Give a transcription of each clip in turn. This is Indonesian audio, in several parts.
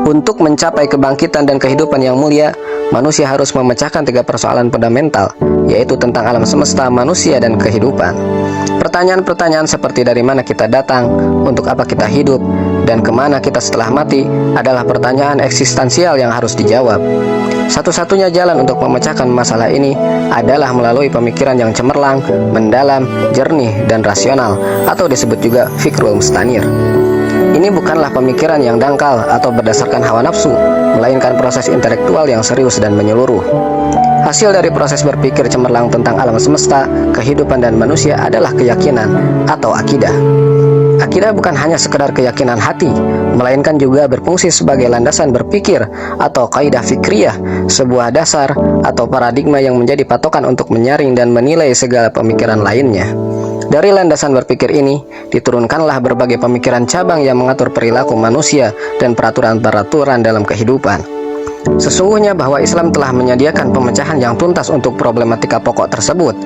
Untuk mencapai kebangkitan dan kehidupan yang mulia, manusia harus memecahkan 3 persoalan fundamental, yaitu tentang alam semesta, manusia, dan kehidupan. Pertanyaan-pertanyaan seperti dari mana kita datang, untuk apa kita hidup, dan kemana kita setelah mati adalah pertanyaan eksistensial yang harus dijawab. Satu-satunya jalan untuk memecahkan masalah ini adalah melalui pemikiran yang cemerlang, mendalam, jernih, dan rasional, atau disebut juga fikrul mustanir. Ini bukanlah pemikiran yang dangkal atau berdasarkan hawa nafsu, melainkan proses intelektual yang serius dan menyeluruh. Hasil dari proses berpikir cemerlang tentang alam semesta, kehidupan, dan manusia adalah keyakinan atau akidah. Akidah bukan hanya sekedar keyakinan hati, melainkan juga berfungsi sebagai landasan berpikir atau kaidah fikriyah, sebuah dasar atau paradigma yang menjadi patokan untuk menyaring dan menilai segala pemikiran lainnya. Dari landasan berpikir ini, diturunkanlah berbagai pemikiran cabang yang mengatur perilaku manusia dan peraturan-peraturan dalam kehidupan. Sesungguhnya bahwa Islam telah menyediakan pemecahan yang tuntas untuk problematika pokok tersebut.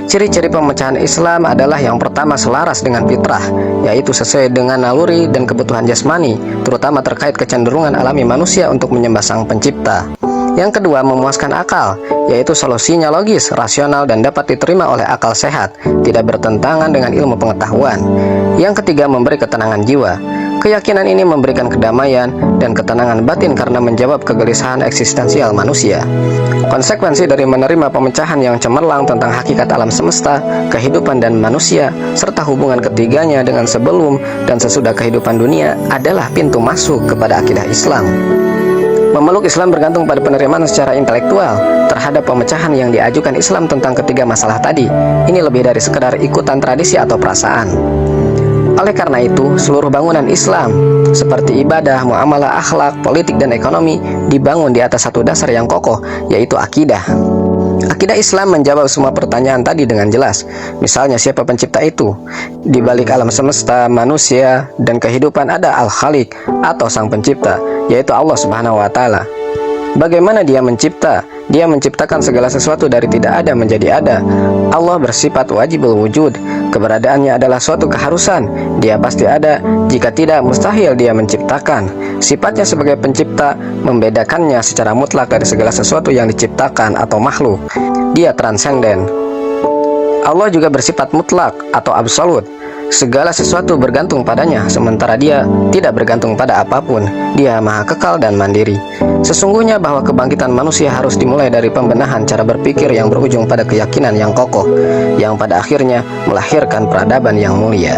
Ciri-ciri pemecahan Islam adalah yang pertama selaras dengan fitrah, yaitu sesuai dengan naluri dan kebutuhan jasmani, terutama terkait kecenderungan alami manusia untuk menyembah Sang Pencipta. Yang kedua, memuaskan akal, yaitu solusinya logis, rasional, dan dapat diterima oleh akal sehat, tidak bertentangan dengan ilmu pengetahuan. Yang ketiga, memberi ketenangan jiwa. Keyakinan ini memberikan kedamaian dan ketenangan batin karena menjawab kegelisahan eksistensial manusia. Konsekuensi dari menerima pemecahan yang cemerlang tentang hakikat alam semesta, kehidupan, dan manusia, serta hubungan ketiganya dengan sebelum dan sesudah kehidupan dunia adalah pintu masuk kepada akidah Islam. Memeluk Islam bergantung pada penerimaan secara intelektual terhadap pemecahan yang diajukan Islam tentang ketiga masalah tadi. Ini lebih dari sekedar ikutan tradisi atau perasaan. Oleh karena itu, seluruh bangunan Islam seperti ibadah, muamalah, akhlak, politik, dan ekonomi dibangun di atas satu dasar yang kokoh, yaitu akidah. Akidah Islam menjawab semua pertanyaan tadi dengan jelas. Misalnya, siapa pencipta itu? Di balik alam semesta, manusia, dan kehidupan ada Al-Khaliq atau Sang Pencipta, yaitu Allah Subhanahu wa Ta'ala. Bagaimana Dia mencipta? Dia menciptakan segala sesuatu dari tidak ada menjadi ada. Allah bersifat wajibul wujud. Keberadaannya adalah suatu keharusan. Dia pasti ada. Jika tidak, mustahil Dia menciptakan. Sifatnya sebagai pencipta membedakannya secara mutlak dari segala sesuatu yang diciptakan atau makhluk. Dia transenden. Allah juga bersifat mutlak atau absolut. Segala sesuatu bergantung padanya, sementara Dia tidak bergantung pada apapun. Dia maha kekal dan mandiri. Sesungguhnya bahwa kebangkitan manusia harus dimulai dari pembenahan cara berpikir yang berujung pada keyakinan yang kokoh, yang pada akhirnya melahirkan peradaban yang mulia.